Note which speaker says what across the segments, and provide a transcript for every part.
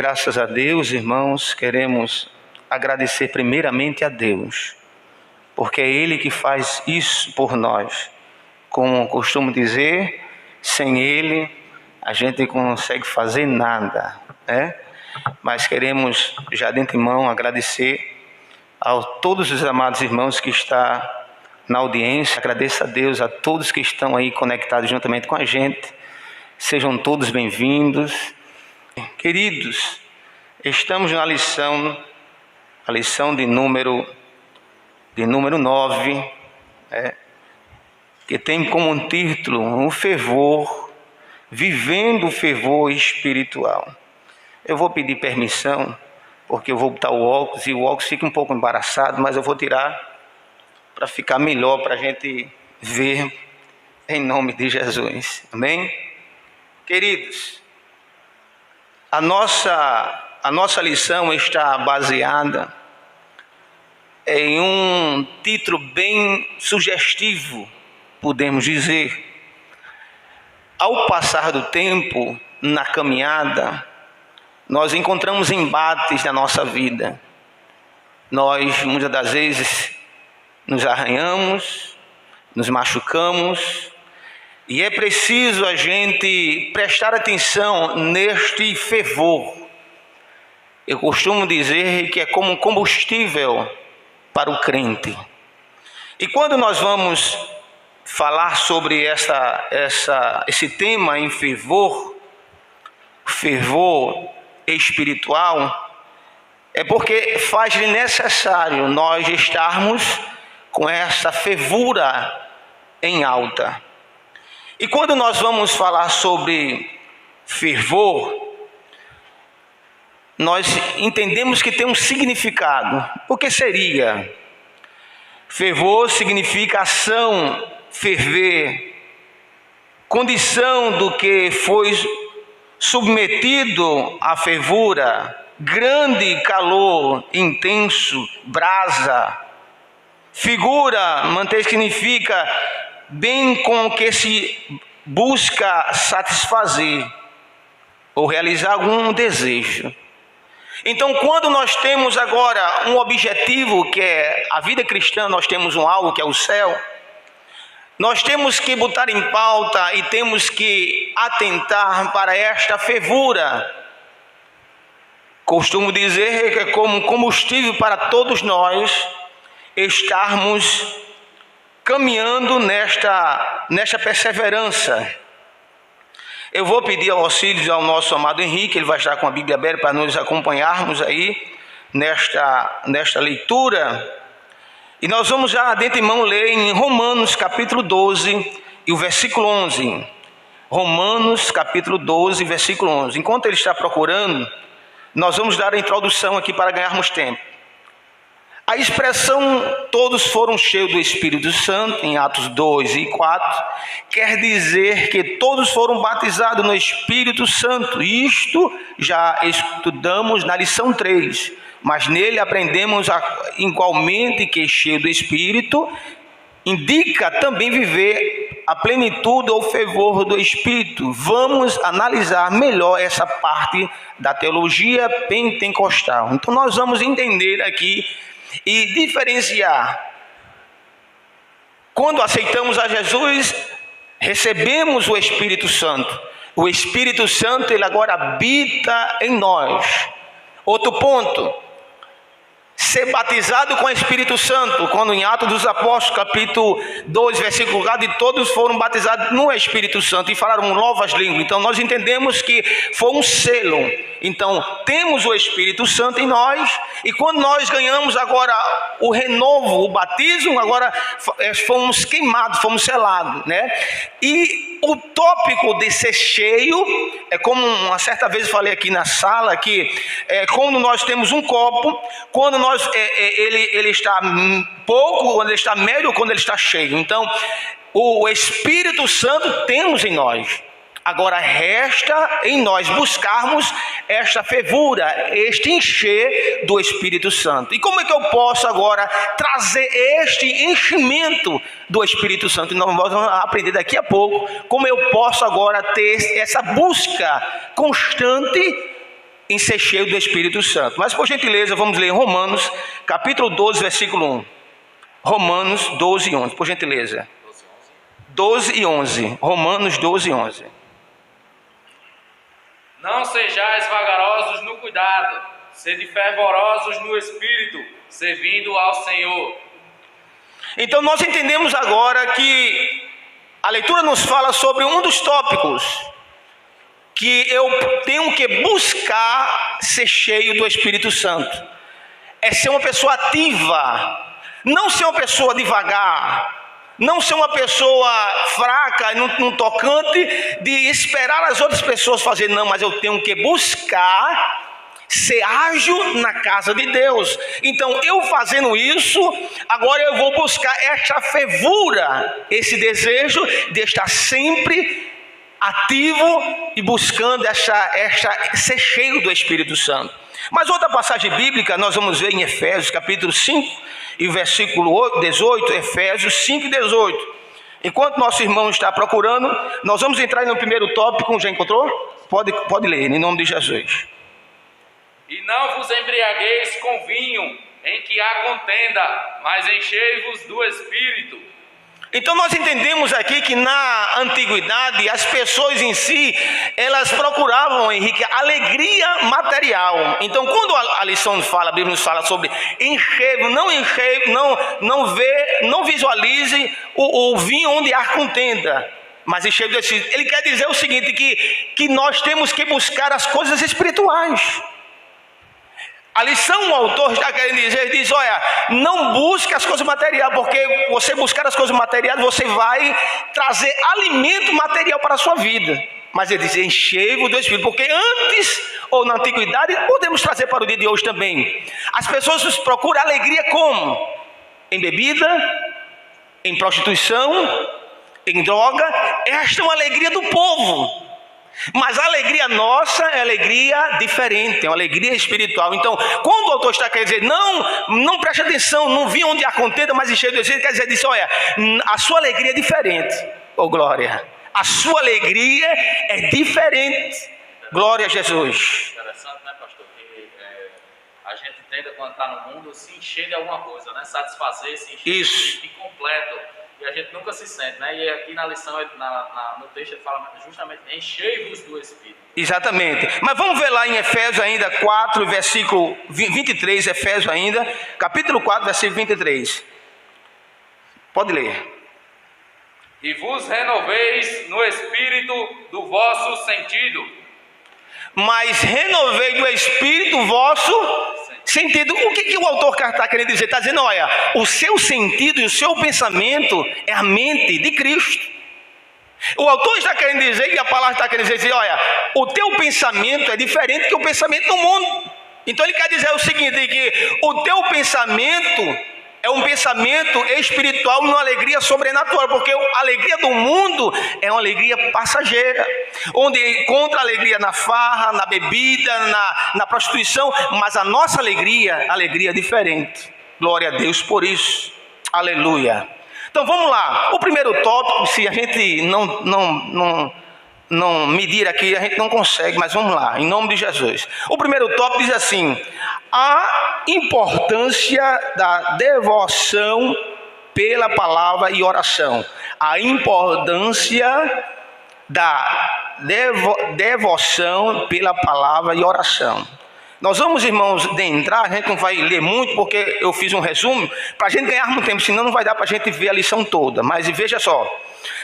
Speaker 1: Graças a Deus, irmãos, queremos agradecer primeiramente a Deus, porque é Ele que faz isso por nós. Como costumo dizer, sem Ele a gente não consegue fazer nada, né? Mas queremos já de antemão agradecer a todos os amados irmãos que estão na audiência. Agradeço a Deus, a todos que estão aí conectados juntamente com a gente. Sejam todos bem-vindos. Queridos, estamos na lição de número 9, que tem como título o fervor, vivendo o fervor espiritual. Eu vou pedir permissão, porque eu vou botar o óculos, e o óculos fica um pouco embaraçado, mas eu vou tirar para ficar melhor, para a gente ver, em nome de Jesus. Amém? Queridos, a nossa lição está baseada em um título bem sugestivo, podemos dizer. Ao passar do tempo, na caminhada, nós encontramos embates na nossa vida. Nós, muitas das vezes, nos arranhamos, nos machucamos, e é preciso a gente prestar atenção neste fervor. Eu costumo dizer que é como um combustível para o crente. E quando nós vamos falar sobre esse tema em fervor espiritual, é porque faz necessário nós estarmos com essa fervura em alta. E quando nós vamos falar sobre fervor, nós entendemos que tem um significado. O que seria? Fervor significa ação, ferver, condição do que foi submetido à fervura, grande calor, intenso, brasa. Figura, manter, significa bem com o que se busca satisfazer ou realizar algum desejo. Então, quando nós temos agora um objetivo, que é a vida cristã, nós temos um alvo, que é o céu, nós temos que botar em pauta e temos que atentar para esta fervura. Costumo dizer que é como combustível para todos nós estarmos caminhando nesta perseverança. Eu vou pedir auxílio ao nosso amado Henrique, ele vai estar com a Bíblia aberta para nos acompanharmos aí nesta leitura. E nós vamos já de antemão ler em Romanos capítulo 12 e o versículo 11. Romanos capítulo 12, versículo 11. Enquanto ele está procurando, nós vamos dar a introdução aqui para ganharmos tempo. A expressão todos foram cheios do Espírito Santo, em Atos 2 e 4, quer dizer que todos foram batizados no Espírito Santo. Isto já estudamos na lição 3, mas nele aprendemos igualmente que cheio do Espírito indica também viver a plenitude ou fervor do Espírito. Vamos analisar melhor essa parte da teologia pentecostal. Então nós vamos entender aqui e diferenciar. Quando aceitamos a Jesus, recebemos o Espírito Santo. O Espírito Santo, ele agora habita em nós. Outro ponto, ser batizado com o Espírito Santo, quando em Atos dos Apóstolos, capítulo 2, versículo 4, e todos foram batizados no Espírito Santo e falaram novas línguas. Então nós entendemos que foi um selo. Então temos o Espírito Santo em nós, e quando nós ganhamos agora o renovo, o batismo, agora fomos queimados, fomos selados, né? E o tópico de ser cheio é como uma certa vez eu falei aqui na sala, que quando nós temos um copo, quando ele está pouco, quando ele está médio, quando ele está cheio. Então o Espírito Santo temos em nós. Agora resta em nós buscarmos esta fervura, este encher do Espírito Santo. E como é que eu posso agora trazer este enchimento do Espírito Santo? E nós vamos aprender daqui a pouco como eu posso agora ter essa busca constante em ser cheio do Espírito Santo. Mas por gentileza, vamos ler Romanos, capítulo 12, versículo 1. Romanos 12 e 11, por gentileza. 12 e 11. Romanos 12 e 11.
Speaker 2: Não sejais vagarosos no cuidado, sede fervorosos no Espírito, servindo ao Senhor.
Speaker 1: Então nós entendemos agora que a leitura nos fala sobre um dos tópicos que eu tenho que buscar ser cheio do Espírito Santo. É ser uma pessoa ativa, não ser uma pessoa devagar, não ser uma pessoa fraca, num tocante de esperar as outras pessoas fazerem. Não, mas eu tenho que buscar ser ágil na casa de Deus. Então eu fazendo isso, agora eu vou buscar esta fervura, esse desejo de estar sempre ativo e buscando ser cheio do Espírito Santo. Mas outra passagem bíblica nós vamos ver em Efésios capítulo 5 e versículo 18, Efésios 5 e 18. Enquanto nosso irmão está procurando, nós vamos entrar no primeiro tópico. Já encontrou? Pode ler, em nome de Jesus.
Speaker 2: E não vos embriagueis com vinho, em que há contenda, mas enchei-vos do Espírito.
Speaker 1: Então nós entendemos aqui que na antiguidade as pessoas em si, elas procuravam, Henrique, alegria material. Então quando a lição fala, a Bíblia nos fala sobre encher, não visualize o vinho onde há contenda, mas encher do Espírito. Ele quer dizer o seguinte, que nós temos que buscar as coisas espirituais. A lição, o autor está querendo dizer, ele diz, olha, não busque as coisas materiais, porque você buscar as coisas materiais, você vai trazer alimento material para a sua vida. Mas ele diz, enchei-vos do Espírito, porque antes, ou na antiguidade, podemos trazer para o dia de hoje também. As pessoas procuram alegria como? Em bebida, em prostituição, em droga. Esta é uma alegria do povo. Mas a alegria nossa é alegria diferente, é uma alegria espiritual. Então, quando o autor está querendo dizer, não preste atenção, não vi onde há contenda, mas encheu de Espírito, quer dizer, disse, olha, a sua alegria é diferente. Oh glória, a sua alegria é diferente. Glória a Jesus.
Speaker 2: Interessante, né, pastor, que a gente tenta, quando está no mundo, se encher de alguma coisa, né? Satisfazer, se encher de completo. E a gente nunca se sente, né? E aqui na lição, no texto, ele fala justamente, enchei-vos do Espírito.
Speaker 1: Exatamente. Mas vamos ver lá em Efésios ainda 4, versículo 23, Efésios ainda, capítulo 4, versículo 23. Pode ler.
Speaker 2: E vos renoveis no Espírito do vosso sentido.
Speaker 1: Mas renovei do Espírito vosso sentido. O que o autor está querendo dizer? Está dizendo, olha, o seu sentido e o seu pensamento é a mente de Cristo. O autor está querendo dizer, e a palavra está querendo dizer, olha, o teu pensamento é diferente que o pensamento do mundo. Então ele quer dizer o seguinte, que o teu pensamento é um pensamento espiritual, uma alegria sobrenatural, porque a alegria do mundo é uma alegria passageira, onde encontra alegria na farra, na bebida, na prostituição, mas a nossa alegria é diferente. Glória a Deus por isso. Aleluia. Então vamos lá. O primeiro tópico, se a gente não medir aqui, a gente não consegue, mas vamos lá, em nome de Jesus. O primeiro tópico diz assim: a importância da devoção pela palavra e oração. A importância da devoção pela palavra e oração. Nós vamos, irmãos, entrar, a gente não vai ler muito, porque eu fiz um resumo, para a gente ganhar muito tempo, senão não vai dar para a gente ver a lição toda. Mas veja só,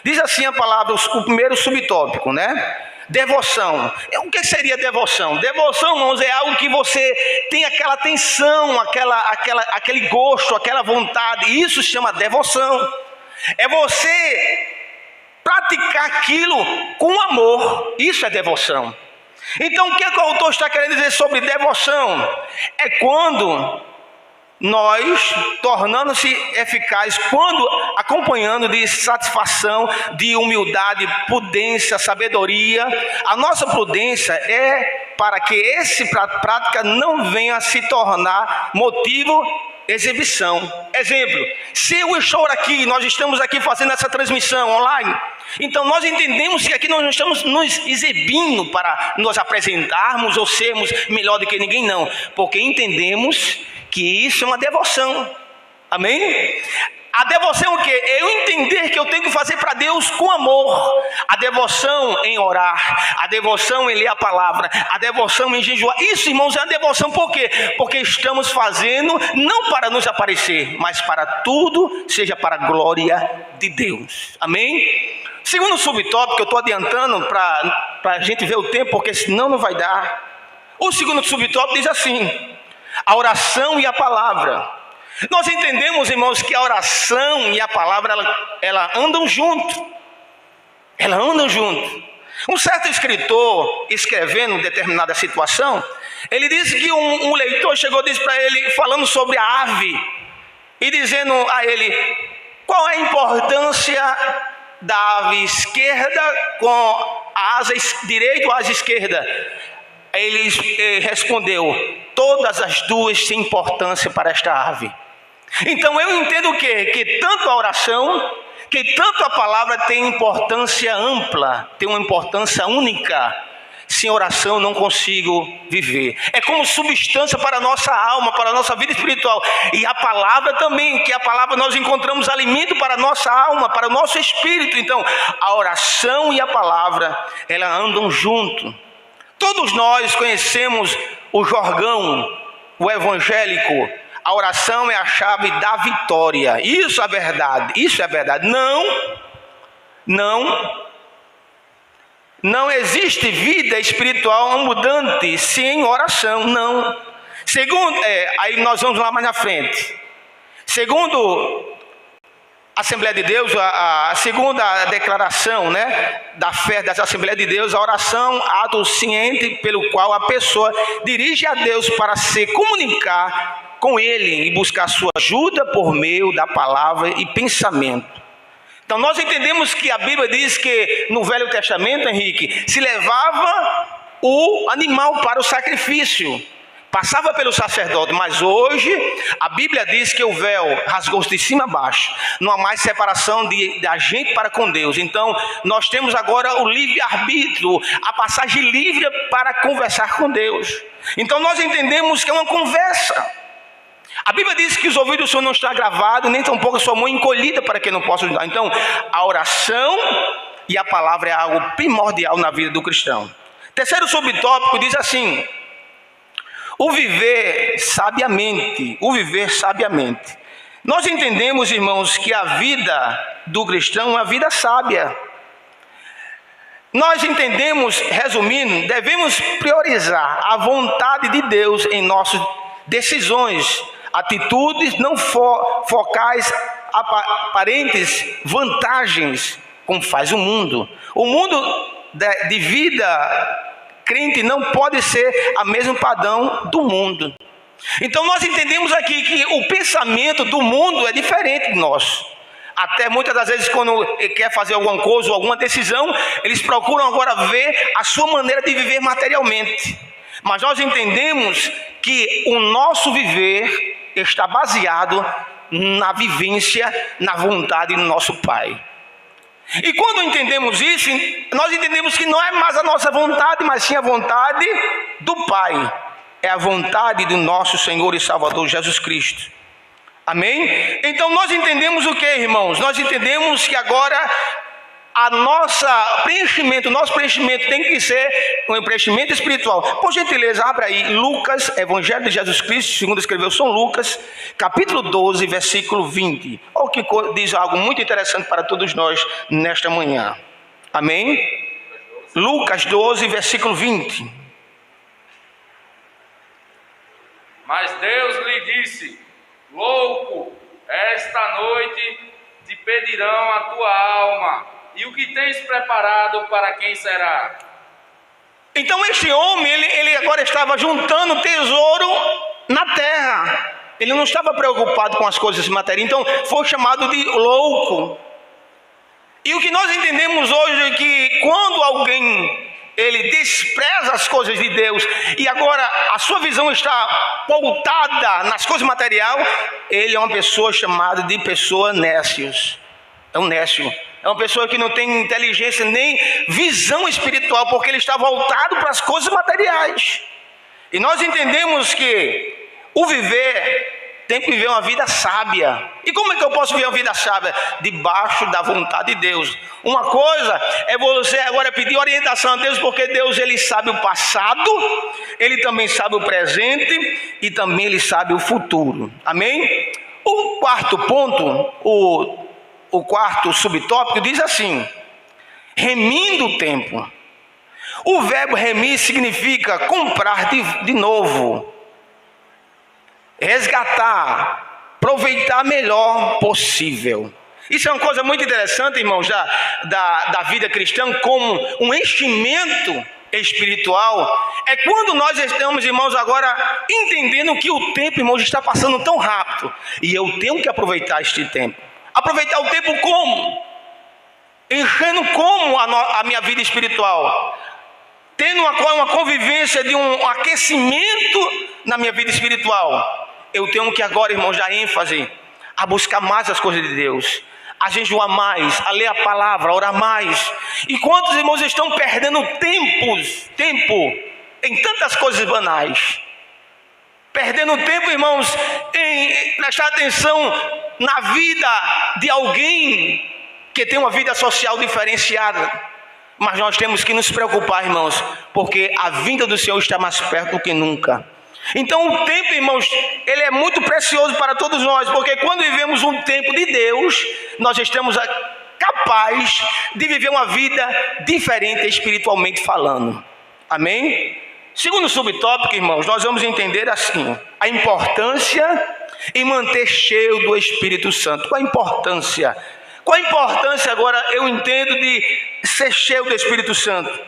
Speaker 1: diz assim a palavra, o primeiro subtópico, né? Devoção. O que seria devoção? Devoção, irmãos, é algo que você tem aquela atenção, aquele gosto, aquela vontade. Isso se chama devoção. É você praticar aquilo com amor. Isso é devoção. Então o que o autor está querendo dizer sobre devoção? É quando nós, tornando-se eficaz, quando acompanhando de satisfação, de humildade, prudência, sabedoria. A nossa prudência é para que essa prática não venha a se tornar motivo exibição. Exemplo, se eu estou aqui, nós estamos aqui fazendo essa transmissão online, então nós entendemos que aqui nós não estamos nos exibindo para nos apresentarmos ou sermos melhor do que ninguém, não, porque entendemos que isso é uma devoção. Amém? A devoção é o quê? É eu entender que eu tenho que fazer para Deus com amor. A devoção em orar, a devoção em ler a palavra, a devoção em jejuar. Isso, irmãos, é a devoção. Por quê? Porque estamos fazendo não para nos aparecer, mas para tudo seja para a glória de Deus. Amém? Segundo subtópico, que eu estou adiantando para a gente ver o tempo, porque senão não vai dar. O segundo subtópico diz assim: a oração e a palavra. Nós entendemos, irmãos, que a oração e a palavra, ela andam junto. Ela andam junto. Um certo escritor, escrevendo determinada situação, ele disse que um leitor chegou e disse para ele, falando sobre a ave, e dizendo a ele, qual é a importância da ave esquerda com a asa direita ou a asa esquerda? Ele respondeu, todas as duas têm importância para esta ave. Então eu entendo o quê? Que tanto a oração, que tanto a palavra tem importância ampla, tem uma importância única. Sem oração eu não consigo viver. É como substância para a nossa alma, para a nossa vida espiritual. E a palavra também, que a palavra nós encontramos alimento para a nossa alma, para o nosso espírito. Então a oração e a palavra, elas andam junto. Todos nós conhecemos o jargão, o evangélico. A oração é a chave da vitória. Isso é verdade. Isso é verdade. Não existe vida espiritual abundante sem oração. Não. Segundo, aí nós vamos lá mais na frente. Segundo a Assembleia de Deus, a segunda declaração, né, da fé das Assembleias de Deus, a oração, ato ciente pelo qual a pessoa dirige a Deus para se comunicar com Ele e buscar sua ajuda por meio da palavra e pensamento. Então nós entendemos que a Bíblia diz que no Velho Testamento, Henrique, se levava o animal para o sacrifício, passava pelo sacerdote, mas hoje a Bíblia diz que o véu rasgou-se de cima a baixo, não há mais separação da gente para com Deus. Então nós temos agora o livre-arbítrio, a passagem livre para conversar com Deus. Então nós entendemos que é uma conversa. A Bíblia diz que os ouvidos do Senhor não estão gravados, nem tampouco a sua mão encolhida para que não possa ajudar. Então a oração e a palavra é algo primordial na vida do cristão. Terceiro subtópico diz assim: o viver sabiamente. O viver sabiamente. Nós entendemos, irmãos, que a vida do cristão é uma vida sábia. Nós entendemos, resumindo, devemos priorizar a vontade de Deus em nossas decisões, atitudes não focais, aparentes vantagens, como faz o mundo. O mundo de vida crente não pode ser o mesmo padrão do mundo. Então nós entendemos aqui que o pensamento do mundo é diferente de nós. Até muitas das vezes quando quer fazer alguma coisa ou alguma decisão, eles procuram agora ver a sua maneira de viver materialmente. Mas nós entendemos que o nosso viver está baseado na vivência, na vontade do nosso Pai. E quando entendemos isso, nós entendemos que não é mais a nossa vontade, mas sim a vontade do Pai. É a vontade do nosso Senhor e Salvador Jesus Cristo. Amém? Então nós entendemos o que, irmãos? Nós entendemos que agora nosso preenchimento tem que ser um preenchimento espiritual. Por gentileza, abra aí Lucas, Evangelho de Jesus Cristo, segundo escreveu São Lucas, capítulo 12, versículo 20. Olha que diz algo muito interessante para todos nós nesta manhã. Amém? Lucas 12, versículo 20.
Speaker 2: Mas Deus lhe disse: louco, esta noite te pedirão a tua alma. E o que tens preparado para quem será?
Speaker 1: Então este homem, ele agora estava juntando tesouro na terra. Ele não estava preocupado com as coisas materiais. Então foi chamado de louco. E o que nós entendemos hoje é que quando alguém ele despreza as coisas de Deus e agora a sua visão está voltada nas coisas materiais, ele é uma pessoa chamada de pessoa nécios. É um nécio. É uma pessoa que não tem inteligência nem visão espiritual, porque ele está voltado para as coisas materiais. E nós entendemos que o viver tem que viver uma vida sábia. E como é que eu posso viver uma vida sábia? Debaixo da vontade de Deus. Uma coisa é você agora pedir orientação a Deus, porque Deus ele sabe o passado, ele também sabe o presente e também ele sabe o futuro. Amém? O quarto ponto, o quarto subtópico diz assim: remindo o tempo. O verbo remir significa comprar de novo, resgatar, aproveitar melhor possível. Isso é uma coisa muito interessante, irmãos, da vida cristã, como um enchimento espiritual. É quando nós estamos, irmãos, agora entendendo que o tempo, irmãos, está passando tão rápido, e eu tenho que aproveitar este tempo. Aproveitar o tempo como? Enchendo como a minha vida espiritual? Tendo uma convivência de um aquecimento na minha vida espiritual. Eu tenho que agora, irmãos, dar ênfase a buscar mais as coisas de Deus, a jejuar mais, a ler a palavra, a orar mais. E quantos irmãos estão perdendo tempo em tantas coisas banais? Perdendo tempo, irmãos, em prestar atenção na vida de alguém que tem uma vida social diferenciada. Mas nós temos que nos preocupar, irmãos, porque a vinda do Senhor está mais perto do que nunca. Então o tempo, irmãos, ele é muito precioso para todos nós, porque quando vivemos um tempo de Deus, nós estamos capazes de viver uma vida diferente espiritualmente falando. Amém? Segundo subtópico, irmãos, nós vamos entender assim: a importância em manter cheio do Espírito Santo. Qual a importância? Qual a importância agora eu entendo de ser cheio do Espírito Santo?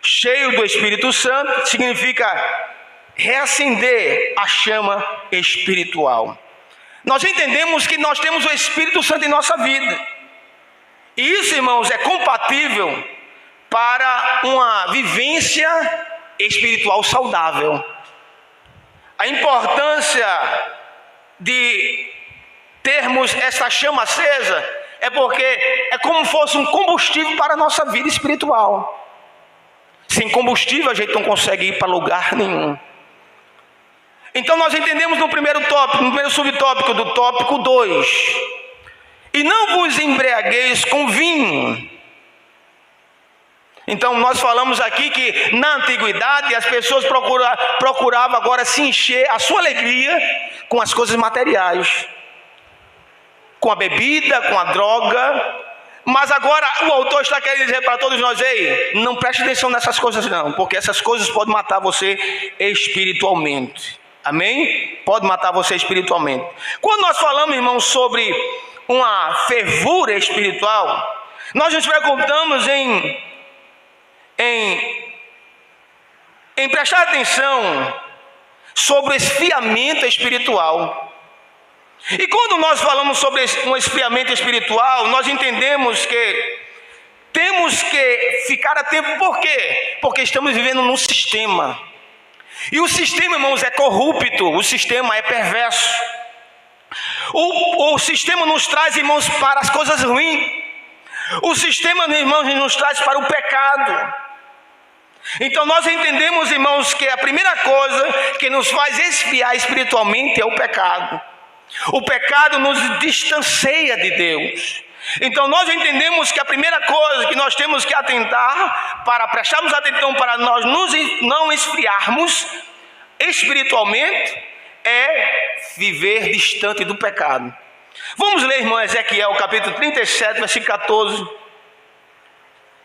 Speaker 1: Cheio do Espírito Santo significa reacender a chama espiritual. Nós entendemos que nós temos o Espírito Santo em nossa vida. E isso, irmãos, é compatível para uma vivência espiritual saudável. A importância de termos essa chama acesa é porque é como se fosse um combustível para a nossa vida espiritual. Sem combustível a gente não consegue ir para lugar nenhum. Então nós entendemos no primeiro tópico, no primeiro subtópico do tópico 2: e não vos embriagueis com vinho. Então nós falamos aqui que na antiguidade as pessoas procuravam agora se encher a sua alegria com as coisas materiais, com a bebida, com a droga. Mas agora o autor está querendo dizer para todos nós: ei, não preste atenção nessas coisas não, porque essas coisas podem matar você espiritualmente. Amém? Pode matar você espiritualmente. Quando nós falamos, irmãos, sobre uma fervura espiritual, nós nos preocupamos em prestar atenção sobre o esfriamento espiritual. E quando nós falamos sobre um esfriamento espiritual, nós entendemos que temos que ficar atento. Por quê? Porque estamos vivendo num sistema. E o sistema, irmãos, é corrupto, o sistema é perverso. O sistema nos traz, irmãos, para as coisas ruins. O sistema, irmãos, nos traz para o pecado. Então nós entendemos, irmãos, que a primeira coisa que nos faz esfriar espiritualmente é o pecado. O pecado nos distancia de Deus. Então nós entendemos que a primeira coisa que nós temos que atentar, para prestarmos atenção para nós não esfriarmos espiritualmente, é viver distante do pecado. Vamos ler, irmão, Ezequiel capítulo 37, versículo 14.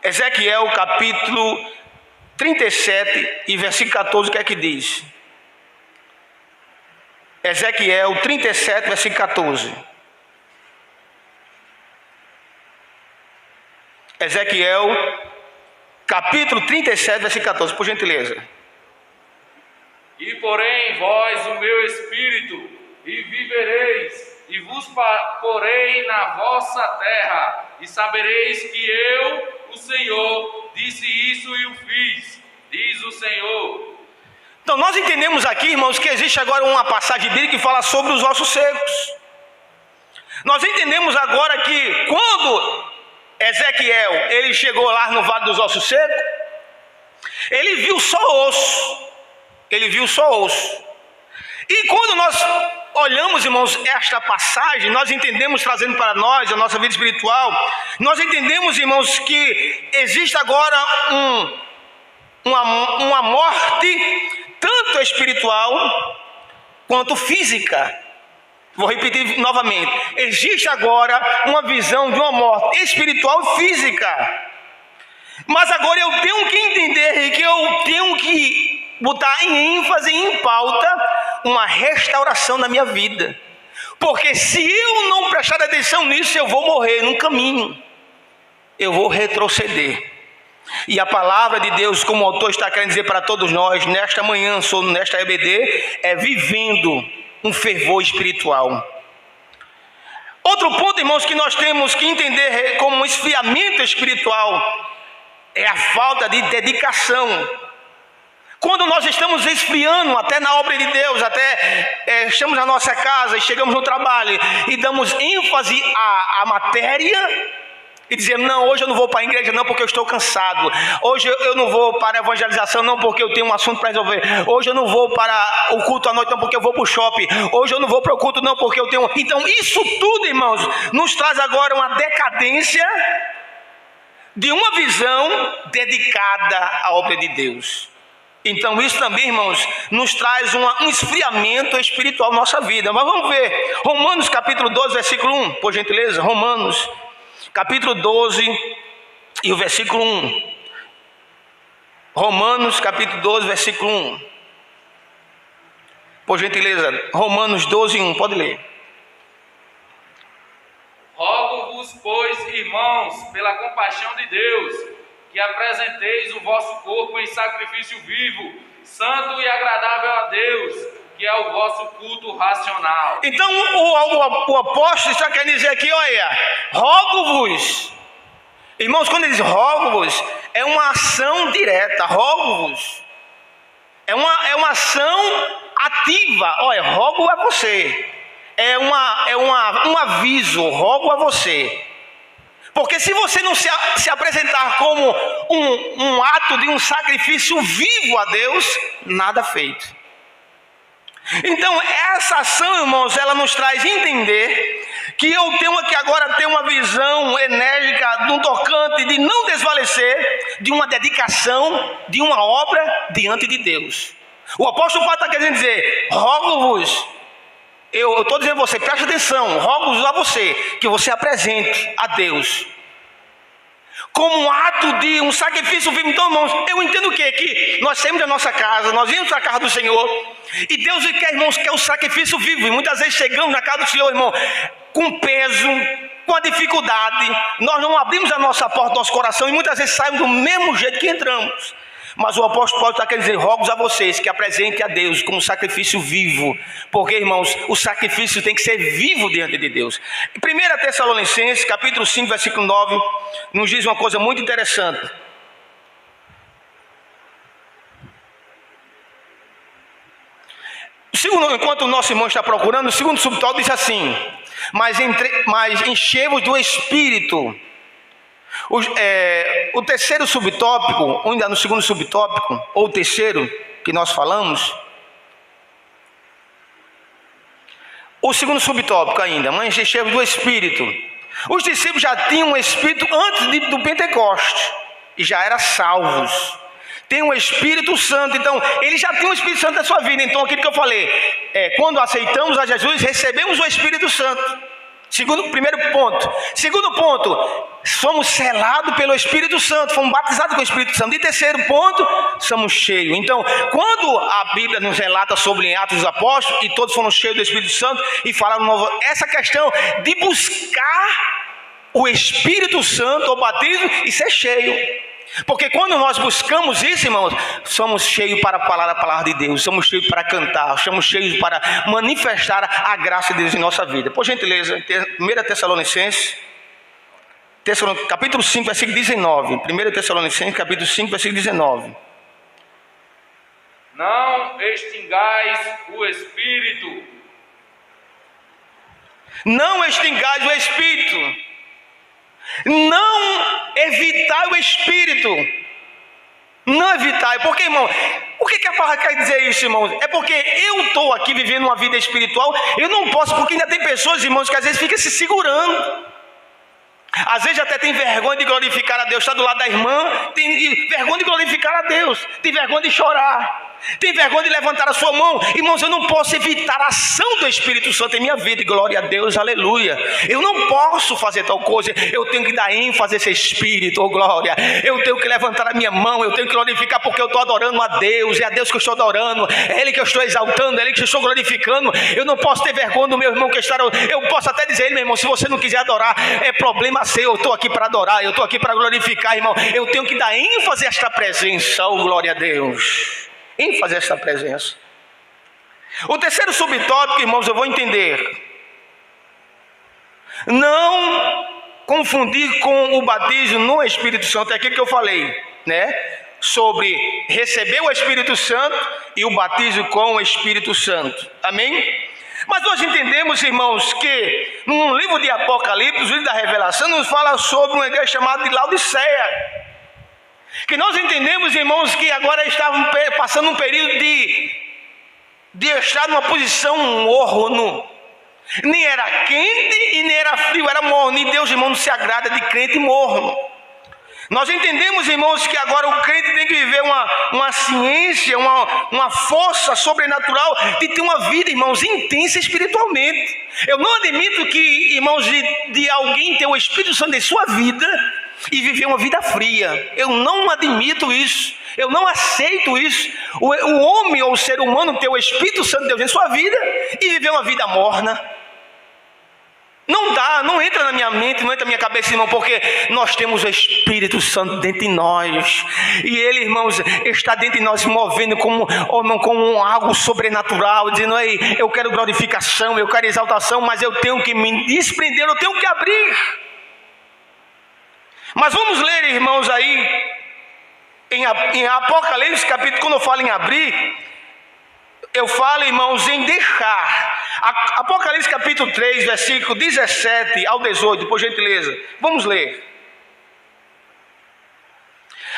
Speaker 1: Ezequiel capítulo 37 e versículo 14, o que é que diz? Ezequiel 37, versículo 14. Ezequiel capítulo 37, versículo 14, por gentileza.
Speaker 2: E porém em vós o meu espírito, e vivereis, e vos porei na vossa terra, e sabereis que eu, o Senhor, disse isso e o fiz, diz o Senhor.
Speaker 1: Então nós entendemos aqui, irmãos, que existe agora uma passagem bíblica que fala sobre os ossos secos. Nós entendemos agora que quando Ezequiel ele chegou lá no Vale dos Ossos Secos, ele viu só osso. Ele viu só osso. E quando nós olhamos, irmãos, esta passagem, nós entendemos, trazendo para nós a nossa vida espiritual, nós entendemos, irmãos, que existe agora uma morte tanto espiritual quanto física. Vou repetir novamente. Existe agora uma visão de uma morte espiritual e física. Mas agora eu tenho que entender que eu tenho que botar em ênfase, em pauta, uma restauração na minha vida. Porque se eu não prestar atenção nisso, eu vou morrer no caminho. Eu vou retroceder. E a palavra de Deus, como o autor está querendo dizer para todos nós, nesta manhã, nesta EBD, é vivendo um fervor espiritual. Outro ponto, irmãos, que nós temos que entender como um esfriamento espiritual é a falta de dedicação. Quando nós estamos esfriando até na obra de Deus, estamos na nossa casa e chegamos no trabalho e damos ênfase à matéria e dizemos, não, hoje eu não vou para a igreja não porque eu estou cansado. Hoje eu não vou para a evangelização não porque eu tenho um assunto para resolver. Hoje eu não vou para o culto à noite não porque eu vou para o shopping. Hoje eu não vou para o culto não porque eu tenho... Então isso tudo, irmãos, nos traz agora uma decadência de uma visão dedicada à obra de Deus. Então isso também, irmãos, nos traz um esfriamento espiritual na nossa vida. Mas vamos ver, Romanos capítulo 12, versículo 1, por gentileza. Romanos capítulo 12 e o versículo 1. Romanos capítulo 12, versículo 1. Por gentileza, Romanos 12, 1, pode ler.
Speaker 2: Rogo-vos, pois, irmãos, pela compaixão de Deus, que apresenteis o vosso corpo em sacrifício vivo, santo e agradável a Deus, que é o vosso culto racional.
Speaker 1: Então o apóstolo está querendo dizer aqui, olha, rogo-vos. Irmãos, quando ele diz rogo-vos, é uma ação direta, rogo-vos. É uma ação ativa, olha, rogo a você. É um aviso, rogo a você. Porque se você não se apresentar como um ato de um sacrifício vivo a Deus, nada feito. Então essa ação, irmãos, ela nos traz entender que eu tenho que agora ter uma visão enérgica, de um tocante, de não desfalecer, de uma dedicação, de uma obra diante de Deus. O apóstolo Paulo está querendo dizer, rogo-vos. Eu estou dizendo a você, preste atenção, rogo a você, que você apresente a Deus como um ato de um sacrifício vivo. Então, irmãos, eu entendo o quê? Que nós saímos da nossa casa, nós vimos a casa do Senhor, e Deus quer, irmãos, que é o sacrifício vivo. E muitas vezes chegamos na casa do Senhor, irmão, com peso, com a dificuldade, nós não abrimos a nossa porta do nosso coração, e muitas vezes saímos do mesmo jeito que entramos. Mas o apóstolo Paulo está querendo dizer, rogo a vocês que apresente a Deus como sacrifício vivo. Porque, irmãos, o sacrifício tem que ser vivo diante de Deus. 1 Tessalonicenses, capítulo 5, versículo 9, nos diz uma coisa muito interessante. Enquanto o nosso irmão está procurando, o segundo subtópico diz assim, mas enchei-vos do Espírito. O terceiro subtópico, ainda no segundo subtópico, ou o terceiro que nós falamos, o segundo subtópico ainda, mas enchei-vos do Espírito. Os discípulos já tinham um Espírito antes do Pentecoste, e já eram salvos. Tem o Espírito Santo, então ele já tem o Espírito Santo na sua vida. Então aquilo que eu falei, quando aceitamos a Jesus, recebemos o Espírito Santo. Primeiro ponto. Segundo ponto, somos selados pelo Espírito Santo, fomos batizados com o Espírito Santo. E terceiro ponto, somos cheios. Então, quando a Bíblia nos relata sobre Atos dos Apóstolos, e todos foram cheios do Espírito Santo, e falaram novo, essa questão de buscar o Espírito Santo, o batismo, e ser cheio. Porque quando nós buscamos isso, irmãos, somos cheios para falar a palavra de Deus, somos cheios para cantar, somos cheios para manifestar a graça de Deus em nossa vida. Por gentileza, 1 Tessalonicenses, capítulo 5, versículo 19. 1 Tessalonicenses, capítulo 5, versículo 19.
Speaker 2: Não extingais o Espírito.
Speaker 1: Não extingais o Espírito. Não evitai o Espírito. Não evitai. Porque, irmão, o que a palavra quer dizer isso, irmãos? É porque eu estou aqui vivendo uma vida espiritual. Eu não posso, porque ainda tem pessoas, irmãos, que às vezes ficam se segurando. Às vezes até tem vergonha de glorificar a Deus. Está do lado da irmã, tem vergonha de glorificar a Deus. Tem vergonha de chorar. Tem vergonha de levantar a sua mão. Irmãos, eu não posso evitar a ação do Espírito Santo em minha vida. E glória a Deus, aleluia. Eu não posso fazer tal coisa. Eu tenho que dar ênfase a esse Espírito, oh glória. Eu tenho que levantar a minha mão. Eu tenho que glorificar porque eu estou adorando a Deus. É a Deus que eu estou adorando. É Ele que eu estou exaltando. É Ele que eu estou glorificando. Eu não posso ter vergonha do meu irmão que está... Eu posso até dizer, meu irmão, se você não quiser adorar, é problema seu. Eu estou aqui para adorar. Eu estou aqui para glorificar, irmão. Eu tenho que dar ênfase a esta presença, oh glória a Deus. Em fazer essa presença. O terceiro subtópico, irmãos, eu vou entender. Não confundir com o batismo no Espírito Santo. É aquilo que eu falei, né? Sobre receber o Espírito Santo e o batismo com o Espírito Santo. Amém? Mas nós entendemos, irmãos, que no livro de Apocalipse, o livro da Revelação, nos fala sobre uma igreja chamada de Laodiceia. Que nós entendemos, irmãos, que agora estavam passando um período de estar numa posição morno. Nem era quente e nem era frio, era morno. E Deus, irmão, não se agrada de crente morno. Nós entendemos, irmãos, que agora o crente tem que viver uma ciência, uma força sobrenatural de ter uma vida, irmãos, intensa espiritualmente. Eu não admito que, irmãos, de alguém ter o Espírito Santo em sua vida e viver uma vida fria. Eu não admito isso. Eu não aceito isso. O homem ou o ser humano ter o Espírito Santo de Deus em sua vida e viver uma vida morna. Não dá, não entra na minha mente, não entra na minha cabeça, irmão, porque nós temos o Espírito Santo dentro de nós. E Ele, irmãos, está dentro de nós se movendo como algo sobrenatural, dizendo, ei, eu quero glorificação, eu quero exaltação, mas eu tenho que me desprender, eu tenho que abrir. Mas vamos ler, irmãos, aí em Apocalipse, capítulo, quando eu falo em abrir, eu falo, irmãos, em deixar. Apocalipse capítulo 3, versículo 17 ao 18, por gentileza. Vamos ler.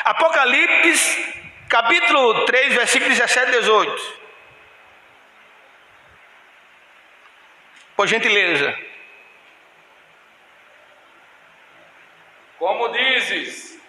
Speaker 1: Apocalipse capítulo 3, versículo 17 e 18. Por gentileza.
Speaker 2: Como dizes,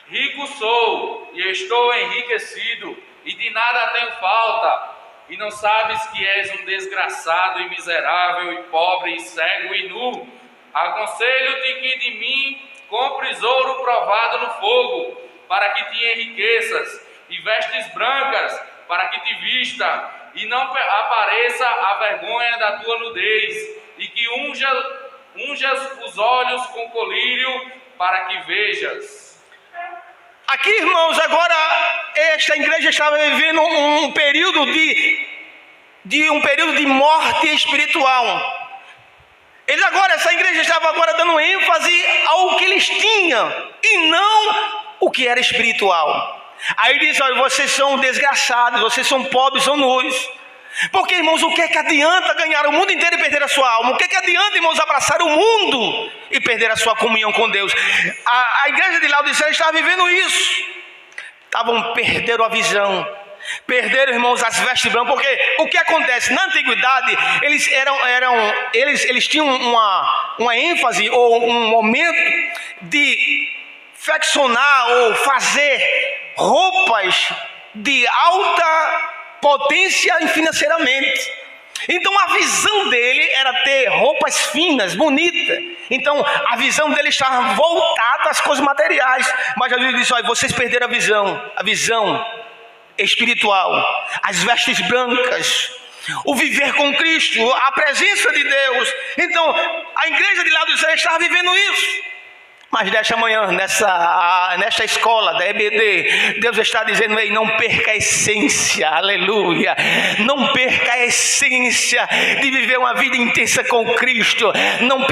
Speaker 2: rico sou e estou enriquecido, e de nada tenho falta, e não sabes que és um desgraçado e miserável e pobre e cego e nu. Aconselho-te que de mim compres ouro provado no fogo, para que te enriqueças, e vestes brancas, para que te vista, e não apareça a vergonha da tua nudez, e que unjas os olhos com colírio, para que vejas.
Speaker 1: Aqui, irmãos, agora esta igreja estava vivendo um período de morte espiritual. Essa igreja estava agora dando ênfase ao que eles tinham e não o que era espiritual. Aí diz, olha, vocês são desgraçados, vocês são pobres, são nus. Porque, irmãos, o que é que adianta ganhar o mundo inteiro e perder a sua alma? O que é que adianta, irmãos, abraçar o mundo e perder a sua comunhão com Deus? A igreja de Laodiceia estava vivendo isso. Perderam a visão. Perderam, irmãos, as vestes brancas. Porque o que acontece? Na antiguidade, eles tinham uma ênfase ou um momento de confeccionar ou fazer roupas de alta potência financeiramente. Então a visão dele era ter roupas finas, bonitas. Então a visão dele estava voltada às coisas materiais. Mas Jesus disse, olha, vocês perderam a visão espiritual, as vestes brancas, o viver com Cristo, a presença de Deus. Então a igreja de Laodiceia estava vivendo isso. Mas nesta manhã, nesta escola da EBD, Deus está dizendo: ei, não perca a essência, aleluia, não perca a essência de viver uma vida intensa com Cristo, não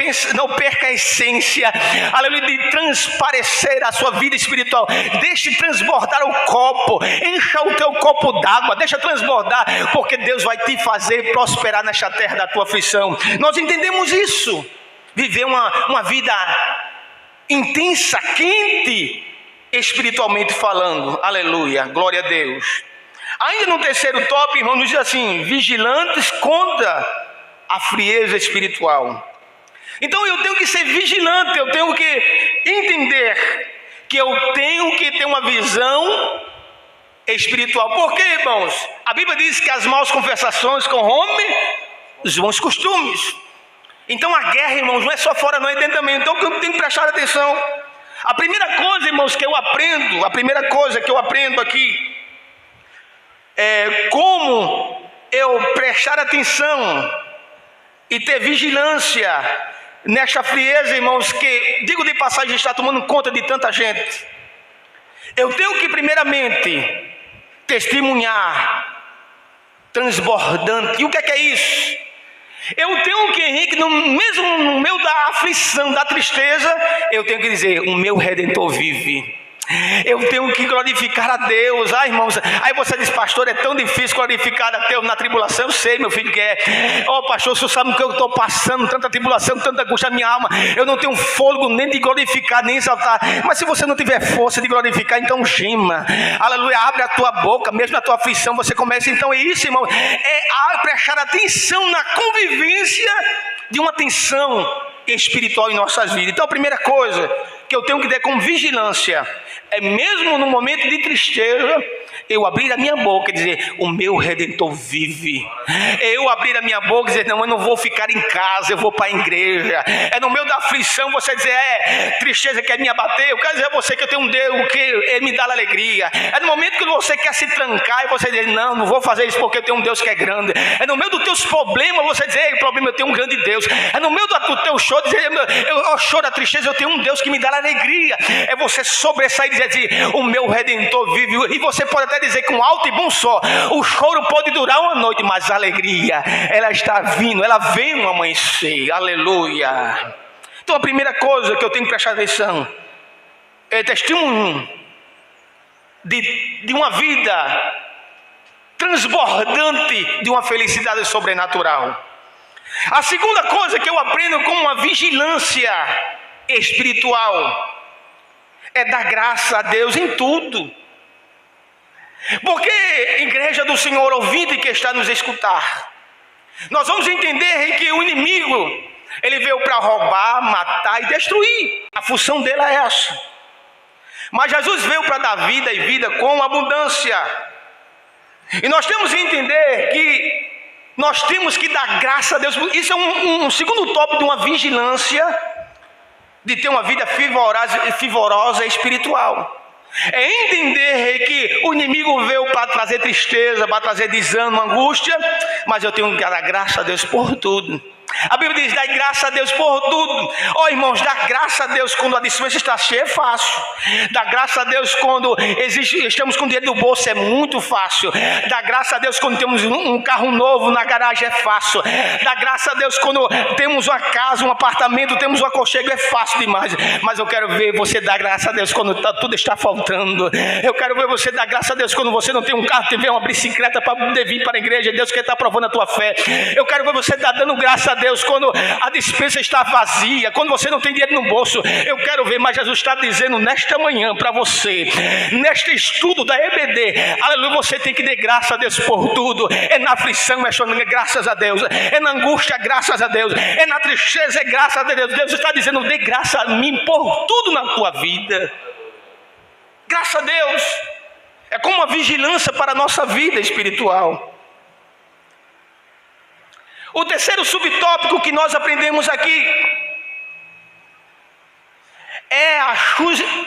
Speaker 1: perca a essência, aleluia, de transparecer a sua vida espiritual. Deixe transbordar o copo, encha o teu copo d'água, deixa transbordar, porque Deus vai te fazer prosperar nesta terra da tua aflição. Nós entendemos isso, viver uma vida intensa, quente, espiritualmente falando, aleluia, glória a Deus. Ainda no terceiro tópico, irmão, nos diz assim: vigilantes contra a frieza espiritual. Então eu tenho que ser vigilante, eu tenho que entender que eu tenho que ter uma visão espiritual. Por quê, irmãos? A Bíblia diz que as más conversações corrompem os bons costumes. Então a guerra, irmãos, não é só fora, não é dentro também. Então eu tenho que prestar atenção. A primeira coisa, irmãos, que eu aprendo aqui é como eu prestar atenção e ter vigilância nesta frieza, irmãos, que, digo de passagem, está tomando conta de tanta gente. Eu tenho que primeiramente testemunhar transbordante. E o que é isso? Eu tenho que, Henrique, mesmo no meio da aflição, da tristeza, eu tenho que dizer: o meu Redentor vive. Eu tenho que glorificar a Deus. Irmãos, aí você diz: pastor, é tão difícil glorificar a Deus na tribulação. Eu sei, meu filho, que é. Pastor, o senhor sabe o que eu estou passando, tanta tribulação, tanta angústia na minha alma, eu não tenho fôlego nem de glorificar, nem exaltar. Mas se você não tiver força de glorificar, então gema, aleluia, abre a tua boca, mesmo na tua aflição você começa. Então é isso, irmão, é prestar atenção na convivência de uma tensão espiritual em nossas vidas. Então a primeira coisa que eu tenho que ter como vigilância é, mesmo no momento de tristeza, eu abrir a minha boca e dizer: o meu Redentor vive. Eu abrir a minha boca e dizer: não, eu não vou ficar em casa, eu vou para a igreja. É no meio da aflição você dizer: tristeza quer me abater, eu quero dizer a você que eu tenho um Deus que Ele me dá alegria. É no momento que você quer se trancar e você dizer: não vou fazer isso porque eu tenho um Deus que é grande. É no meio dos teus problemas você dizer: ei, problema, eu tenho um grande Deus. É no meio do teu choro dizer: eu choro a tristeza, eu tenho um Deus que me dá alegria. É você sobressair e dizer assim: o meu Redentor vive. E você pode até dizer com alto e bom som: o choro pode durar uma noite, mas a alegria, ela está vindo, ela vem no amanhecer, aleluia. Então a primeira coisa que eu tenho que prestar atenção é testemunho de uma vida transbordante de uma felicidade sobrenatural. A segunda coisa que eu aprendo com uma vigilância espiritual é dar graça a Deus em tudo. Porque, igreja do Senhor, ouvinte que está nos escutar, nós vamos entender que o inimigo, ele veio para roubar, matar e destruir. A função dele é essa. Mas Jesus veio para dar vida e vida com abundância. E nós temos que entender que nós temos que dar graça a Deus. Isso é um segundo tópico de uma vigilância, de ter uma vida fervorosa espiritual. É entender que o inimigo veio para trazer tristeza, para trazer desânimo, angústia, mas eu tenho que dar graça a Deus por tudo. A Bíblia diz: dai graça a Deus por tudo. Irmãos, dar graça a Deus quando a dispensa está cheia é fácil. Dar graça a Deus quando estamos com dinheiro no bolso é muito fácil. Dar graça a Deus quando temos um carro novo na garagem é fácil. Dar graça a Deus quando temos uma casa, um apartamento, temos um aconchego é fácil demais. Mas eu quero ver você dar graça a Deus quando tudo está faltando. Eu quero ver você dar graça a Deus quando você não tem um carro, tiver uma bicicleta para poder vir para a igreja. Deus quer estar provando a tua fé. Eu quero ver você dando graça a Deus quando a despensa está vazia, quando você não tem dinheiro no bolso. Eu quero ver, mas Jesus está dizendo nesta manhã para você, neste estudo da EBD, aleluia, você tem que dar graça a Deus por tudo. É na aflição, é chorando, graças a Deus. É na angústia, graças a Deus. É na tristeza, é graças a Deus. Deus está dizendo: dê graça a mim por tudo na tua vida. Graças a Deus. É como uma vigilância para a nossa vida espiritual. O terceiro subtópico que nós aprendemos aqui é a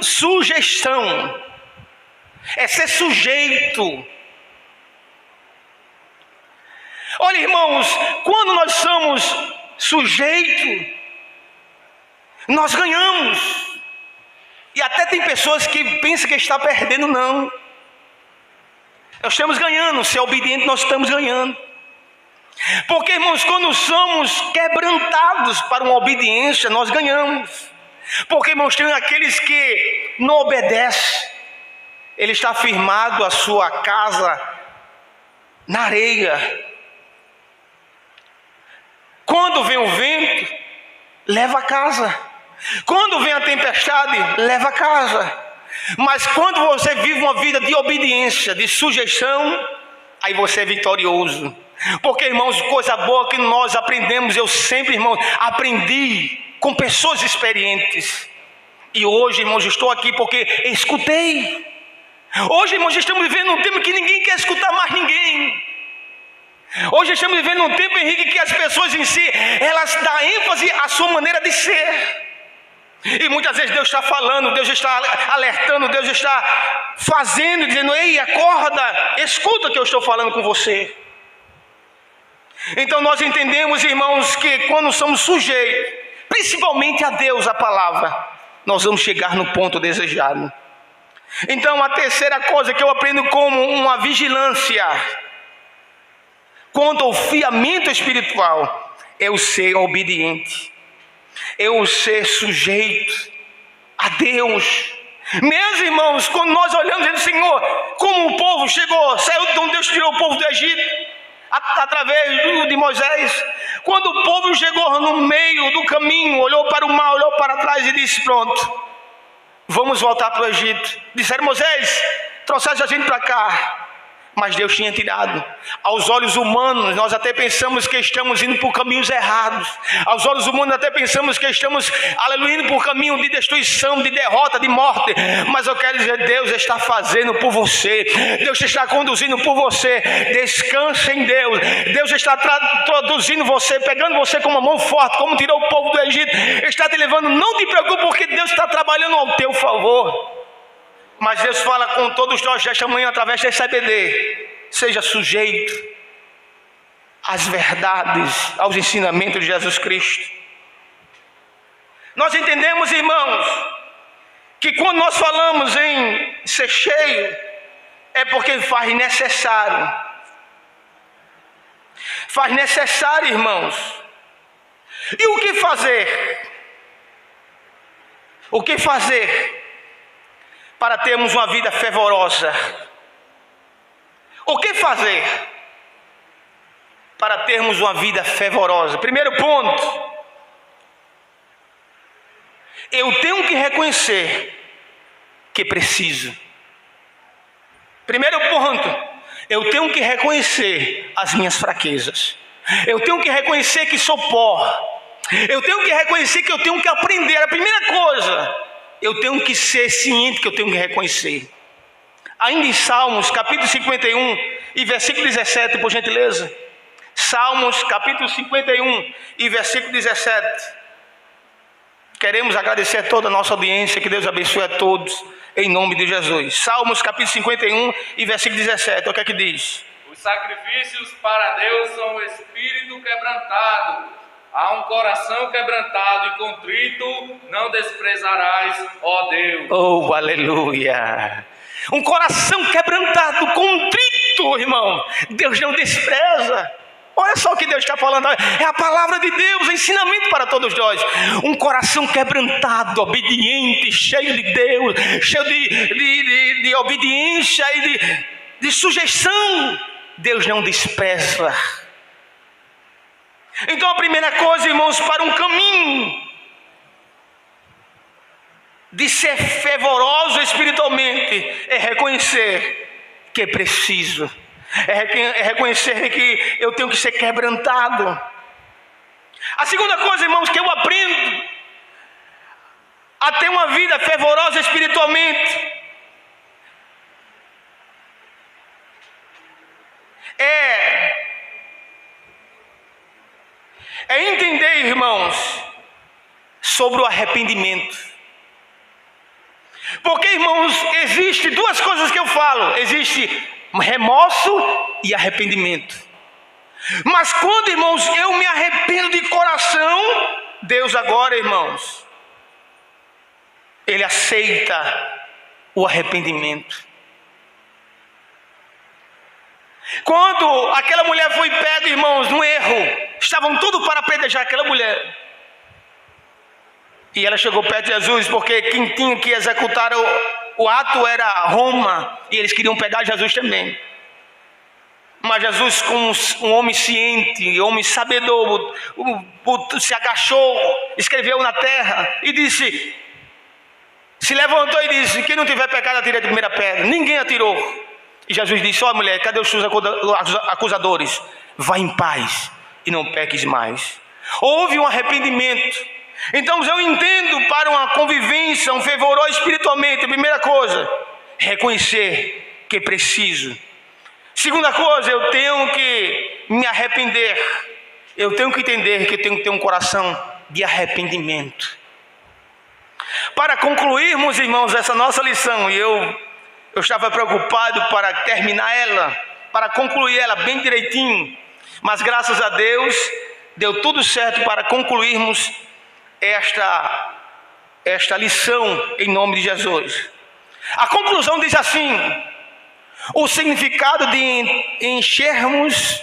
Speaker 1: sujeição. É ser sujeito. Olha, irmãos, quando nós somos sujeitos, nós ganhamos. E até tem pessoas que pensam que está perdendo, não. Nós estamos ganhando, se é obediente nós estamos ganhando. Porque, irmãos, quando somos quebrantados para uma obediência, nós ganhamos. Porque, irmãos, tem aqueles que não obedecem. Ele está firmado a sua casa na areia. Quando vem o vento, leva a casa. Quando vem a tempestade, leva a casa. Mas quando você vive uma vida de obediência, de sujeição, aí você é vitorioso. Porque, irmãos, coisa boa que nós aprendemos, eu sempre, irmãos, aprendi com pessoas experientes. E hoje, irmãos, estou aqui porque escutei. Hoje, irmãos, estamos vivendo um tempo que ninguém quer escutar mais ninguém. Hoje estamos vivendo um tempo, Henrique, que as pessoas em si, elas dão ênfase à sua maneira de ser. E muitas vezes Deus está falando, Deus está alertando, Deus está fazendo, dizendo: ei, acorda, escuta o que eu estou falando com você. Então nós entendemos, irmãos, que quando somos sujeitos, principalmente a Deus, a palavra, nós vamos chegar no ponto desejado. Então a terceira coisa que eu aprendo como uma vigilância quanto ao fiamento espiritual é o ser obediente, é o ser sujeito a Deus. Meus irmãos, quando nós olhamos e Senhor, como o povo chegou, saiu de onde Deus tirou o povo do Egito, através de Moisés. Quando o povo chegou no meio do caminho, olhou para o mar, olhou para trás e disse: pronto, vamos voltar para o Egito. Disseram: Moisés, trouxeste a gente para cá. Mas Deus tinha tirado. Aos olhos humanos, nós até pensamos que estamos indo por caminhos errados. Aos olhos humanos, até pensamos que estamos, aleluia, indo por caminho de destruição, de derrota, de morte. Mas eu quero dizer, Deus está fazendo por você. Deus está conduzindo por você. Descanse em Deus. Deus está introduzindo você, pegando você com uma mão forte, como tirou o povo do Egito. Está te levando. Não te preocupe, porque Deus está trabalhando ao teu favor. Mas Deus fala com todos nós desta manhã através desse EBD. Seja sujeito às verdades, aos ensinamentos de Jesus Cristo. Nós entendemos, irmãos, que quando nós falamos em ser cheio, é porque faz necessário. Faz necessário, irmãos. E o que fazer? O que fazer para termos uma vida fervorosa? O que fazer para termos uma vida fervorosa? Primeiro ponto, eu tenho que reconhecer que preciso. Primeiro ponto, eu tenho que reconhecer as minhas fraquezas. Eu tenho que reconhecer que sou pó. Eu tenho que reconhecer que eu tenho que aprender. A primeira coisa, eu tenho que ser ciente que eu tenho que reconhecer. Ainda em Salmos, capítulo 51 e versículo 17, por gentileza. Salmos, capítulo 51 e versículo 17. Queremos agradecer a toda a nossa audiência, que Deus abençoe a todos, em nome de Jesus. Salmos, capítulo 51 e versículo 17, o que é que diz?
Speaker 2: Os sacrifícios para Deus são o espírito quebrantado. Há um coração quebrantado e contrito, não desprezarás, ó Deus.
Speaker 1: Oh, aleluia! Um coração quebrantado, contrito, irmão, Deus não despreza. Olha só o que Deus está falando, é a palavra de Deus, é ensinamento para todos nós. Um coração quebrantado, obediente, cheio de Deus, cheio de obediência e de sujeição, Deus não despreza. Então a primeira coisa, irmãos, para um caminho de ser fervoroso espiritualmente, é reconhecer que é preciso. É reconhecer que eu tenho que ser quebrantado. A segunda coisa, irmãos, que eu aprendo a ter uma vida fervorosa espiritualmente é entender, irmãos, sobre o arrependimento. Porque, irmãos, existe duas coisas que eu falo: existe remorso e arrependimento. Mas quando, irmãos, eu me arrependo de coração, Deus agora, irmãos, ele aceita o arrependimento. Quando aquela mulher foi pega, irmãos, no erro, estavam tudo para apedrejar aquela mulher. E ela chegou perto de Jesus, porque quem tinha que executar o ato era Roma, e eles queriam pegar Jesus também. Mas Jesus, como um homem ciente, homem sabedor, se agachou, escreveu na terra e disse, se levantou e disse, quem não tiver pecado atire a primeira pedra. Ninguém atirou. E Jesus disse, ó mulher, cadê os seus acusadores? Vá em paz e não peques mais. Houve um arrependimento. Então eu entendo, para uma convivência, um fervor espiritualmente, a primeira coisa, reconhecer que preciso. Segunda coisa, eu tenho que me arrepender. Eu tenho que entender que eu tenho que ter um coração de arrependimento. Para concluirmos, irmãos, essa nossa lição, e eu estava preocupado para terminar ela, para concluir ela bem direitinho, mas graças a Deus, deu tudo certo para concluirmos esta lição em nome de Jesus. A conclusão diz assim: o significado de enchermos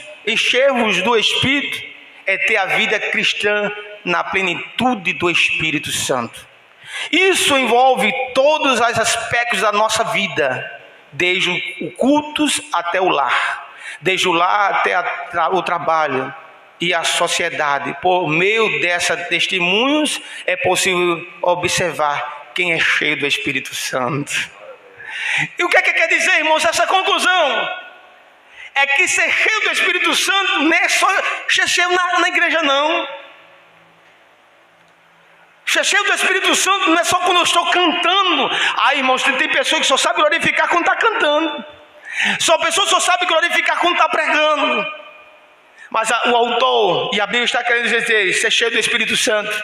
Speaker 1: do Espírito é ter a vida cristã na plenitude do Espírito Santo. Isso envolve todos os aspectos da nossa vida, desde o cultos até o lar, desde o lar até o trabalho e a sociedade. Por meio dessas testemunhos é possível observar quem é cheio do Espírito Santo. E o que é que quer dizer, irmãos, essa conclusão? É que ser cheio do Espírito Santo não é só ser cheio na igreja, não. Ser cheio do Espírito Santo não é só quando eu estou cantando. Irmãos, tem pessoas que só sabem glorificar quando está cantando. Só pessoas só sabem glorificar quando está pregando. Mas o autor e a Bíblia está querendo dizer, ser cheio do Espírito Santo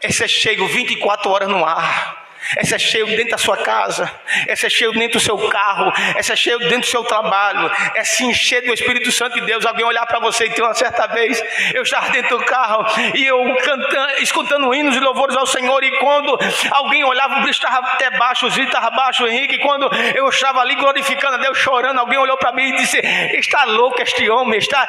Speaker 1: é ser cheio 24 horas no ar. É ser cheio dentro da sua casa, é ser cheio dentro do seu carro, é ser cheio dentro do seu trabalho, é se encher do Espírito Santo de Deus. Alguém olhar para você e ter uma certa vez, eu estava dentro do carro e eu cantando, escutando hinos e louvores ao Senhor, e quando alguém olhava, o bicho estava até baixo, os vídeos estavam baixo, Henrique, e quando eu estava ali glorificando a Deus, chorando, alguém olhou para mim e disse, está louco este homem, está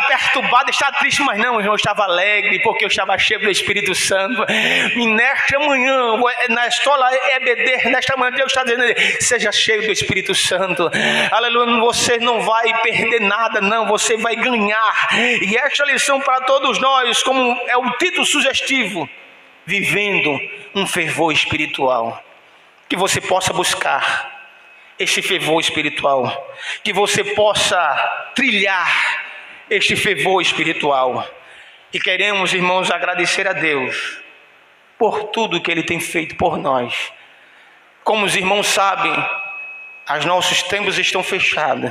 Speaker 1: perturbado, está triste. Mas não, eu estava alegre, porque eu estava cheio do Espírito Santo. E nesta manhã, na escola EBD, nesta manhã Deus está dizendo, seja cheio do Espírito Santo, aleluia. Você não vai perder nada, não, você vai ganhar. E esta lição para todos nós, como é o título sugestivo, vivendo um fervor espiritual, que você possa buscar esse fervor espiritual, que você possa trilhar este fervor espiritual. E queremos, irmãos, agradecer a Deus por tudo que Ele tem feito por nós. Como os irmãos sabem, os nossos tempos estão fechados.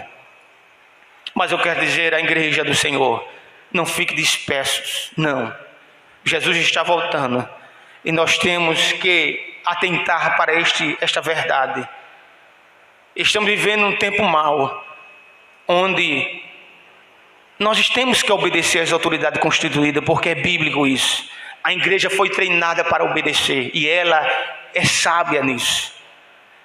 Speaker 1: Mas eu quero dizer à igreja do Senhor, não fique dispersos, não. Jesus está voltando. E nós temos que atentar para esta verdade. Estamos vivendo um tempo mau, onde nós temos que obedecer às autoridades constituídas, porque é bíblico isso. A igreja foi treinada para obedecer e ela é sábia nisso.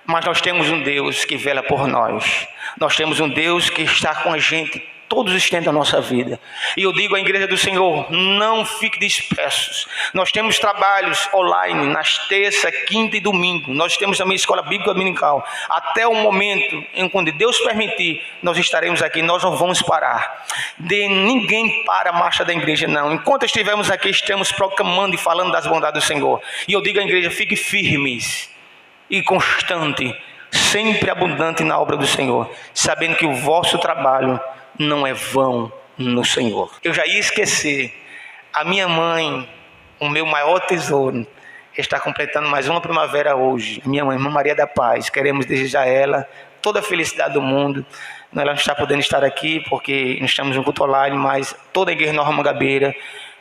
Speaker 1: Mas nós temos um Deus que vela por nós. Nós temos um Deus que está com a gente todos os tempos da nossa vida. E eu digo à igreja do Senhor, não fique dispersos. Nós temos trabalhos online nas terça, quinta e domingo. Nós temos também escola bíblica dominical. Até o momento em quando Deus permitir, nós estaremos aqui. Nós não vamos parar. Ninguém para a marcha da igreja, não. Enquanto estivermos aqui, estamos proclamando e falando das bondades do Senhor. E eu digo à igreja, fique firmes e constante, sempre abundante na obra do Senhor, sabendo que o vosso trabalho não é vão no Senhor. Eu já ia esquecer, a minha mãe, o meu maior tesouro, está completando mais uma primavera hoje. Minha mãe, Irmã Maria da Paz, queremos desejar a ela toda a felicidade do mundo. Ela não está podendo estar aqui porque nós estamos no culto online, mas toda a igreja Nova Mangabeira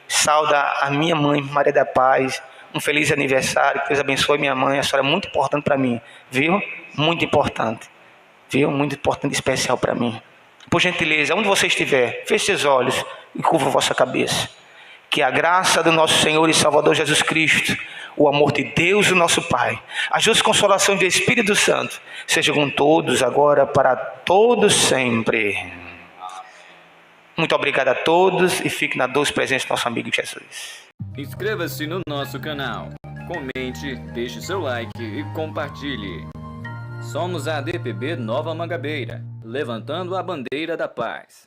Speaker 1: sauda a minha mãe, Maria da Paz. Um feliz aniversário, que Deus abençoe minha mãe. A senhora é muito importante para mim, viu? Muito importante, viu? Muito importante e especial para mim. Por gentileza, onde você estiver, feche seus olhos e curva a vossa cabeça. Que a graça do nosso Senhor e Salvador Jesus Cristo, o amor de Deus, o nosso Pai, as duas consolações do Espírito Santo, seja com todos, agora, para todos sempre. Muito obrigado a todos e fique na doce presença do nosso amigo Jesus.
Speaker 3: Inscreva-se no nosso canal, comente, deixe seu like e compartilhe. Somos a ADPB Nova Mangabeira, levantando a bandeira da paz.